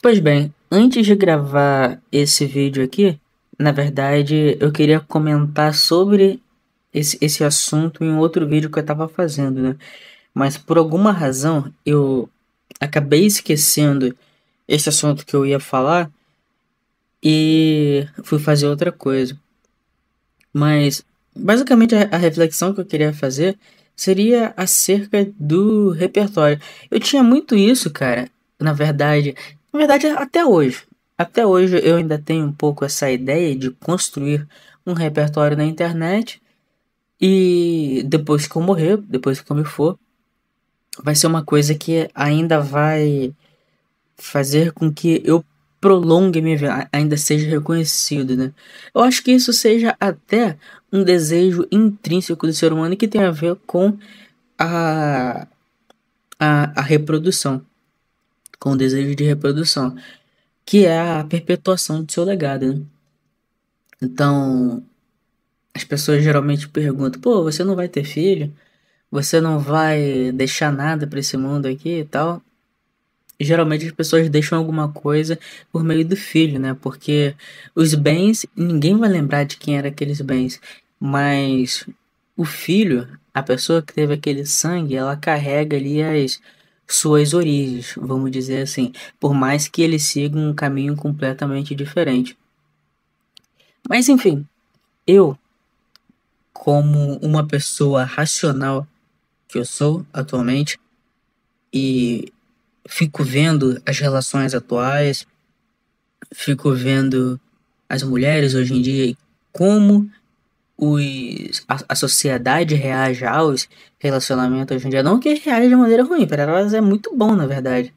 Pois bem, antes de gravar esse vídeo aqui, na verdade eu queria comentar sobre esse assunto em outro vídeo que eu tava fazendo, né? Mas por alguma razão eu acabei esquecendo esse assunto que eu ia falar e fui fazer outra coisa. Mas basicamente a reflexão que eu queria fazer seria acerca do repertório. Eu tinha muito isso, cara, na verdade. Na verdade, até hoje. Até hoje eu ainda tenho um pouco essa ideia de construir um repertório na internet e depois que eu morrer, depois que eu me for, vai ser uma coisa que ainda vai fazer com que eu prolongue minha vida, ainda seja reconhecido, né? Eu acho que isso seja até um desejo intrínseco do ser humano que tem a ver com a, a reprodução, com o desejo de reprodução, que é a perpetuação do seu legado, né? Então, as pessoas geralmente perguntam: pô, você não vai ter filho? Você não vai deixar nada para esse mundo aqui e tal? Geralmente as pessoas deixam alguma coisa por meio do filho, né? Porque os bens, ninguém vai lembrar de quem eram aqueles bens, mas o filho, a pessoa que teve aquele sangue, ela carrega ali as suas origens, vamos dizer assim, por mais que ele siga um caminho completamente diferente. Mas enfim, eu, como uma pessoa racional que eu sou atualmente, e fico vendo as relações atuais, fico vendo as mulheres hoje em dia e como a sociedade reage aos relacionamentos hoje em dia. Não que reage de maneira ruim, para elas é muito bom, na verdade.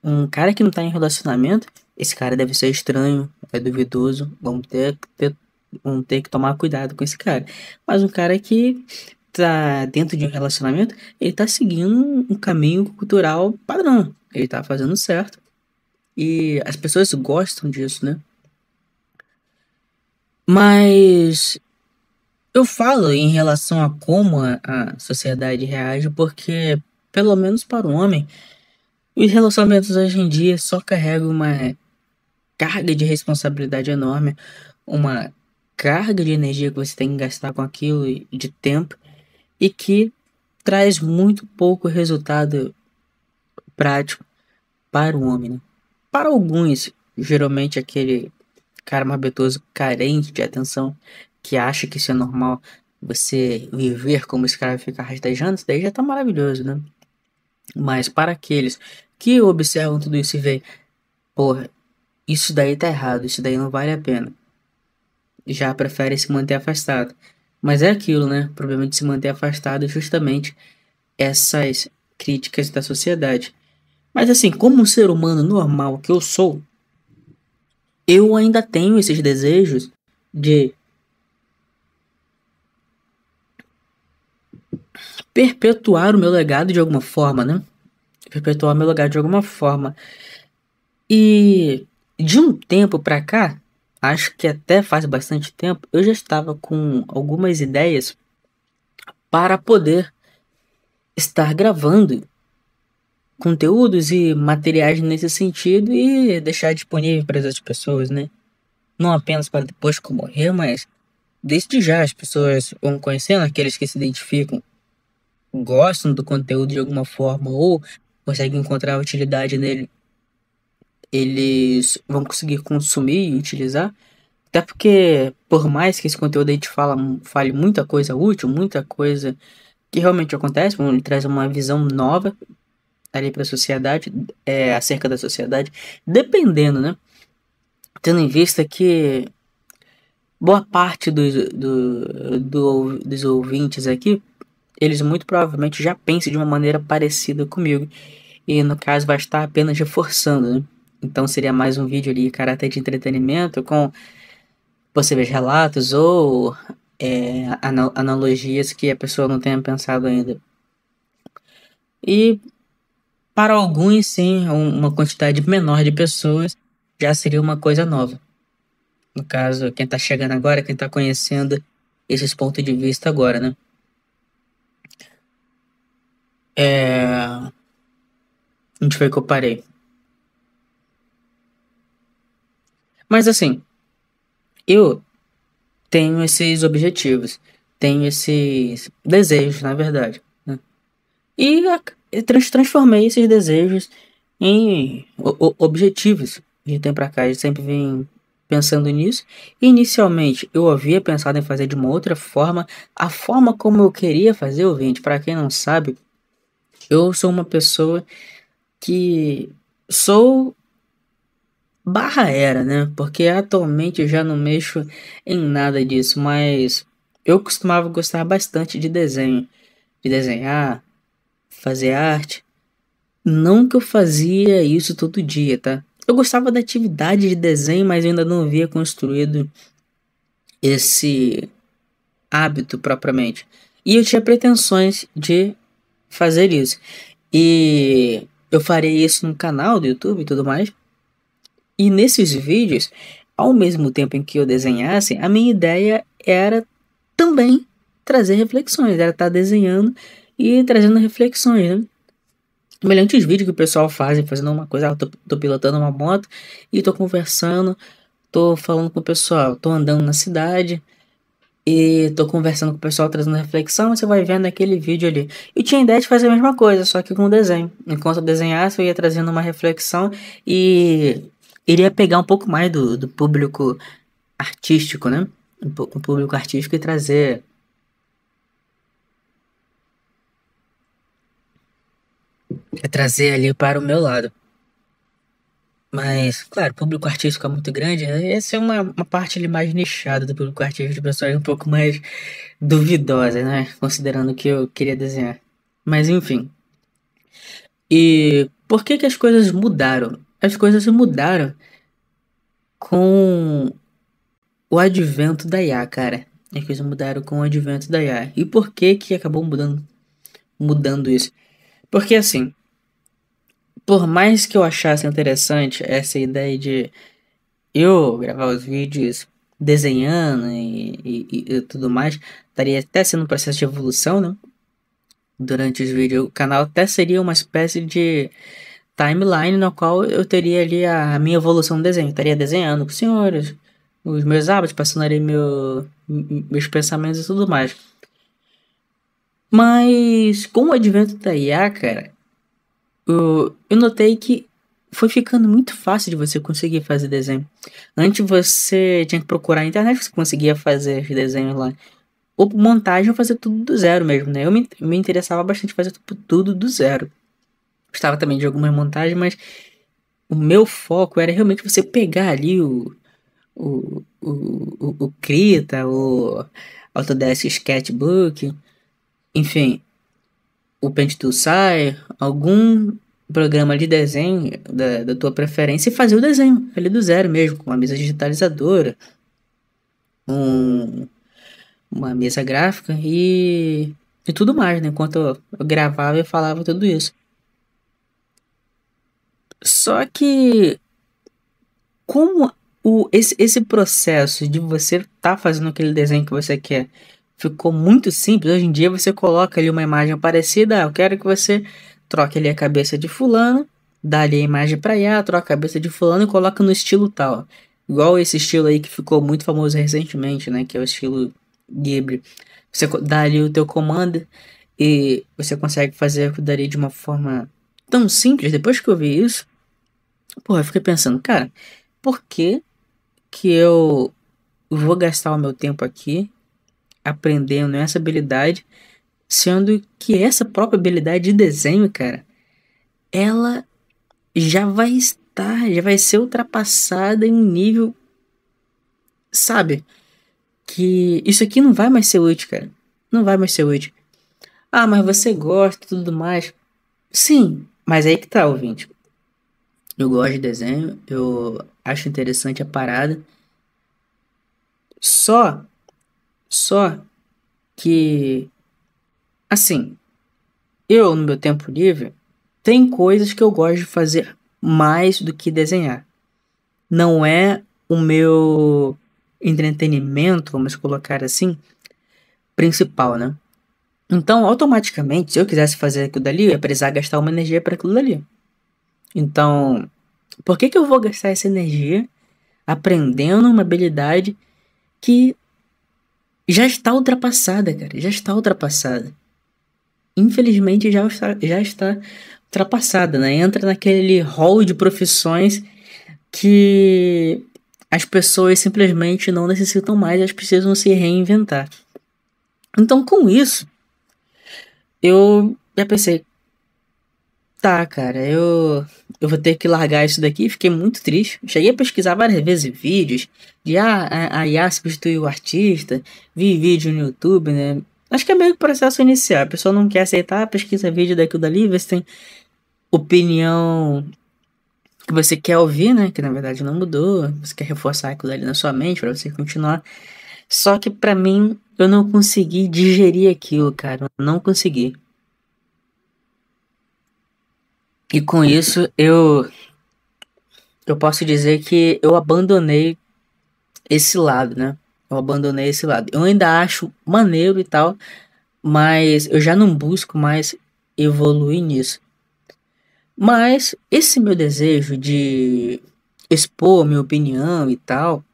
Um cara que não tá em relacionamento, esse cara deve ser estranho, é duvidoso, vamos ter que tomar cuidado com esse cara. Mas um cara que tá dentro de um relacionamento, ele tá seguindo um caminho cultural padrão. Ele tá fazendo certo. E as pessoas gostam disso, né? Mas eu falo em relação a como a sociedade reage, porque, pelo menos para o homem, os relacionamentos hoje em dia só carregam uma carga de responsabilidade enorme, uma carga de energia que você tem que gastar com aquilo e de tempo, e que traz muito pouco resultado prático para o homem, né? Para alguns, geralmente aquele cara marbetoso carente de atenção, que acha que isso é normal, você viver como escravo e ficar rastejando, isso daí já tá maravilhoso, né? Mas para aqueles que observam tudo isso e veem, porra, isso daí tá errado, isso daí não vale a pena, já prefere se manter afastado. Mas é aquilo, né? O problema de se manter afastado é justamente essas críticas da sociedade. Mas assim, como um ser humano normal que eu sou, eu ainda tenho esses desejos de perpetuar o meu legado de alguma forma, né? Perpetuar meu legado de alguma forma. E de um tempo pra cá, acho que até faz bastante tempo, eu já estava com algumas ideias para poder estar gravando conteúdos e materiais nesse sentido e deixar disponível para as outras pessoas, né? Não apenas para depois que eu morrer, mas desde já as pessoas vão conhecendo aqueles que se identificam, gostam do conteúdo de alguma forma ou conseguem encontrar utilidade nele, eles vão conseguir consumir e utilizar. Até porque, por mais que esse conteúdo a gente fale muita coisa útil, muita coisa que realmente acontece, ele traz uma visão nova ali para a sociedade, acerca da sociedade, dependendo, né? Tendo em vista que boa parte dos ouvintes aqui, eles muito provavelmente já pensam de uma maneira parecida comigo. E no caso vai estar apenas reforçando, né? Então seria mais um vídeo ali, caráter de entretenimento, com possíveis relatos ou analogias que a pessoa não tenha pensado ainda. E para alguns, sim, uma quantidade menor de pessoas já seria uma coisa nova. No caso, quem tá chegando agora, quem tá conhecendo esses pontos de vista agora, né? Onde foi que eu parei? Mas assim, eu tenho esses objetivos, tenho esses desejos, na verdade, né? E transformei esses desejos em objetivos de tempo pra cá. Eu sempre vim pensando nisso. Inicialmente, eu havia pensado em fazer de uma outra forma. A forma como eu queria fazer, ouvinte, para quem não sabe, eu sou uma pessoa que sou barra era, né? Porque atualmente eu já não mexo em nada disso, mas eu costumava gostar bastante de desenho, de desenhar, fazer arte. Não que eu fazia isso todo dia, tá? Eu gostava da atividade de desenho, mas eu ainda não havia construído esse hábito propriamente. E eu tinha pretensões de fazer isso. E eu farei isso no canal do YouTube e tudo mais. E nesses vídeos, ao mesmo tempo em que eu desenhasse, a minha ideia era também trazer reflexões, era estar desenhando e trazendo reflexões, né? Semelhantes vídeos que o pessoal faz, fazendo uma coisa, tô pilotando uma moto e tô conversando, tô falando com o pessoal, tô andando na cidade e tô conversando com o pessoal, trazendo reflexão, você vai vendo aquele vídeo ali. Eu tinha ideia de fazer a mesma coisa, só que com desenho. Enquanto eu desenhasse, eu ia trazendo uma reflexão e iria pegar um pouco mais do público artístico, né? Um público artístico e trazer ali para o meu lado. Mas, claro, o público artístico é muito grande, né? Essa é uma parte ali mais nichada do público artístico, de pessoas um pouco mais duvidosas, né? Considerando o que eu queria desenhar. Mas, enfim. E por que que as coisas mudaram? As coisas mudaram com o advento da IA, cara. As coisas mudaram com o advento da IA. E por que que acabou mudando isso? Porque, assim, por mais que eu achasse interessante essa ideia de eu gravar os vídeos desenhando e tudo mais, estaria até sendo um processo de evolução, né? Durante os vídeos, o canal até seria uma espécie de timeline no qual eu teria ali a minha evolução no desenho. Estaria desenhando com os senhores, os meus hábitos, passando ali meus pensamentos e tudo mais. Mas com o advento da IA, cara, eu notei que foi ficando muito fácil de você conseguir fazer desenho. Antes você tinha que procurar na internet, você conseguia fazer os desenhos lá. Ou montagem ou fazer tudo do zero mesmo, né? Eu me interessava bastante fazer tudo do zero. Gostava também de algumas montagens, mas o meu foco era realmente você pegar ali o Krita, o Autodesk Sketchbook, enfim, o Paint Tool Sai, algum programa de desenho da tua preferência e fazer o desenho ali do zero mesmo, com uma mesa digitalizadora, um, uma mesa gráfica e tudo mais, né? Enquanto eu gravava e falava tudo isso. Só que como esse processo de você tá fazendo aquele desenho que você quer ficou muito simples, hoje em dia você coloca ali uma imagem parecida, eu quero que você troque ali a cabeça de fulano, dá ali a imagem pra IA, troca a cabeça de fulano e coloca no estilo tal. Igual esse estilo aí que ficou muito famoso recentemente, né, que é o estilo Ghibli. Você dá ali o teu comando e você consegue fazer aquilo dali de uma forma tão simples. Depois que eu vi isso, pô, eu fiquei pensando, cara, por que eu vou gastar o meu tempo aqui aprendendo essa habilidade, sendo que essa própria habilidade de desenho, cara, ela já vai ser ultrapassada em um nível, sabe? Que isso aqui não vai mais ser útil, cara. Não vai mais ser útil. Ah, mas você gosta e tudo mais. Sim, mas aí que tá, ouvinte. Eu gosto de desenho, eu acho interessante a parada. Só, só que, assim, eu no meu tempo livre, tem coisas que eu gosto de fazer mais do que desenhar. Não é o meu entretenimento, vamos colocar assim, principal, né? Então, automaticamente, se eu quisesse fazer aquilo dali, eu ia precisar gastar uma energia para aquilo dali. Então, por que que eu vou gastar essa energia aprendendo uma habilidade que já está ultrapassada, cara. Já está ultrapassada. Infelizmente já está ultrapassada, né? Entra naquele hall de profissões que as pessoas simplesmente não necessitam mais, elas precisam se reinventar. Então, com isso, eu já pensei, tá, cara, eu vou ter que largar isso daqui. Fiquei muito triste. Cheguei a pesquisar várias vezes vídeos de a IA substituir o artista, vi vídeo no YouTube, né? Acho que é meio que processo inicial. A pessoa não quer aceitar, pesquisa vídeo daquilo dali, vê se tem opinião que você quer ouvir, né? Que na verdade não mudou. Você quer reforçar aquilo ali na sua mente para você continuar. Só que pra mim, eu não consegui digerir aquilo, cara. Eu não consegui. E com isso, eu posso dizer que eu abandonei esse lado, né? Eu abandonei esse lado. Eu ainda acho maneiro e tal, mas eu já não busco mais evoluir nisso. Mas esse meu desejo de expor minha opinião e tal,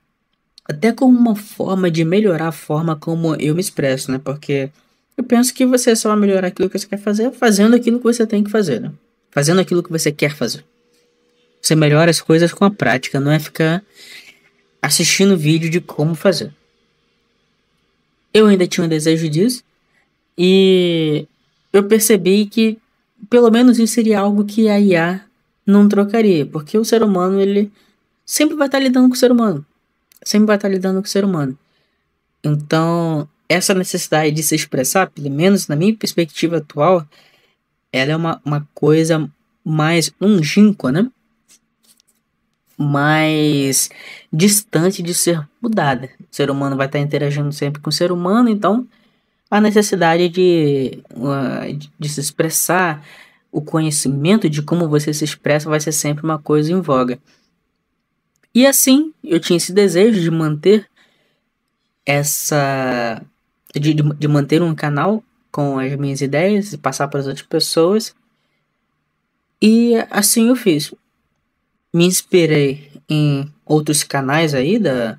até como uma forma de melhorar a forma como eu me expresso, né? Porque eu penso que você só vai melhorar aquilo que você quer fazer fazendo aquilo que você tem que fazer, né? Fazendo aquilo que você quer fazer. Você melhora as coisas com a prática, não é ficar assistindo vídeo de como fazer. Eu ainda tinha um desejo disso e eu percebi que pelo menos isso seria algo que a IA não trocaria, porque o ser humano ele sempre vai estar lidando com o ser humano, sempre vai estar lidando com o ser humano. Então, essa necessidade de se expressar, pelo menos na minha perspectiva atual, ela é uma coisa mais longínqua, né? Mais distante de ser mudada. O ser humano vai estar interagindo sempre com o ser humano, então a necessidade de se expressar, o conhecimento de como você se expressa vai ser sempre uma coisa em voga. E assim, eu tinha esse desejo de manter essa. De manter um canal com as minhas ideias e passar para as outras pessoas. E assim eu fiz. Me inspirei em outros canais aí da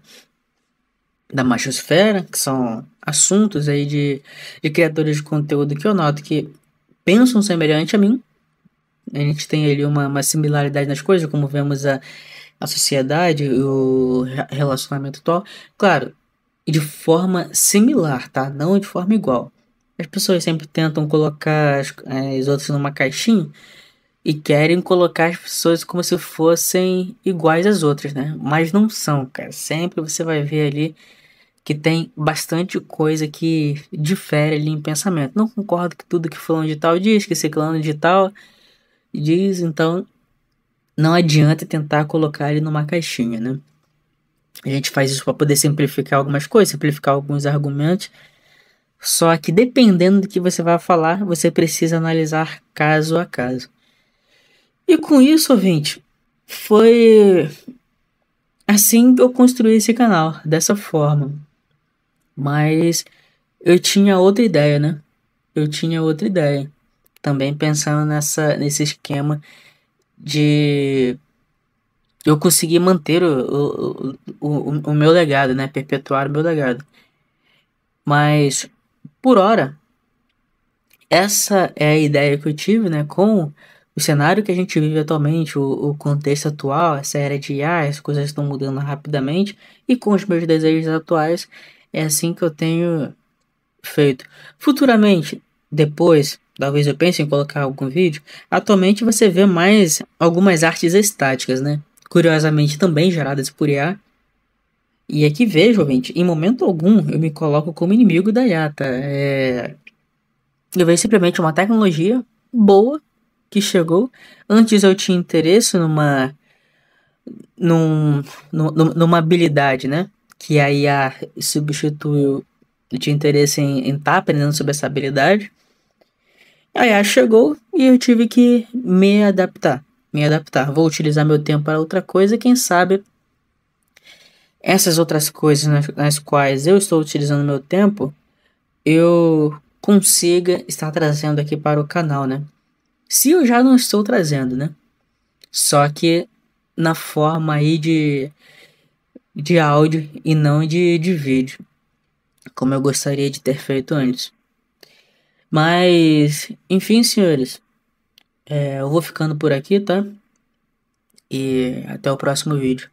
Machosfera, que são assuntos aí de criadores de conteúdo que eu noto que pensam semelhante a mim. A gente tem ali uma similaridade nas coisas, como vemos a sociedade, o relacionamento atual. Claro, e de forma similar, tá? Não de forma igual. As pessoas sempre tentam colocar as outras numa caixinha e querem colocar as pessoas como se fossem iguais às outras, né? Mas não são, cara. Sempre você vai ver ali que tem bastante coisa que difere ali em pensamento. Não concordo com tudo que fulano de tal diz, que ciclano de tal diz, então não adianta tentar colocar ele numa caixinha, né? A gente faz isso para poder simplificar algumas coisas, simplificar alguns argumentos. Só que dependendo do que você vai falar, você precisa analisar caso a caso. E com isso, ouvinte, foi assim que eu construí esse canal, dessa forma. Mas eu tinha outra ideia, né? Eu tinha outra ideia. Também pensando nesse esquema de eu conseguir manter o meu legado, né? Perpetuar o meu legado. Mas, por hora, essa é a ideia que eu tive, né? Com o cenário que a gente vive atualmente, o contexto atual, essa era de IA, as coisas estão mudando rapidamente. E com os meus desejos atuais, é assim que eu tenho feito. Futuramente, depois, talvez eu pense em colocar algum vídeo. Atualmente você vê mais algumas artes estáticas, né? Curiosamente também geradas por IA. E aqui vejo, gente, em momento algum eu me coloco como inimigo da IA, tá? Eu vejo simplesmente uma tecnologia boa que chegou. Antes eu tinha interesse num, numa habilidade, né? Que a IA substituiu. Eu tinha interesse em estar aprendendo sobre essa habilidade. A IA chegou e eu tive que me adaptar. Me adaptar. Vou utilizar meu tempo para outra coisa. Quem sabe essas outras coisas nas quais eu estou utilizando meu tempo, eu consiga estar trazendo aqui para o canal, né? Se eu já não estou trazendo, né? Só que na forma aí de áudio e não de vídeo, como eu gostaria de ter feito antes. Mas, enfim, senhores, eu vou ficando por aqui, tá? E até o próximo vídeo.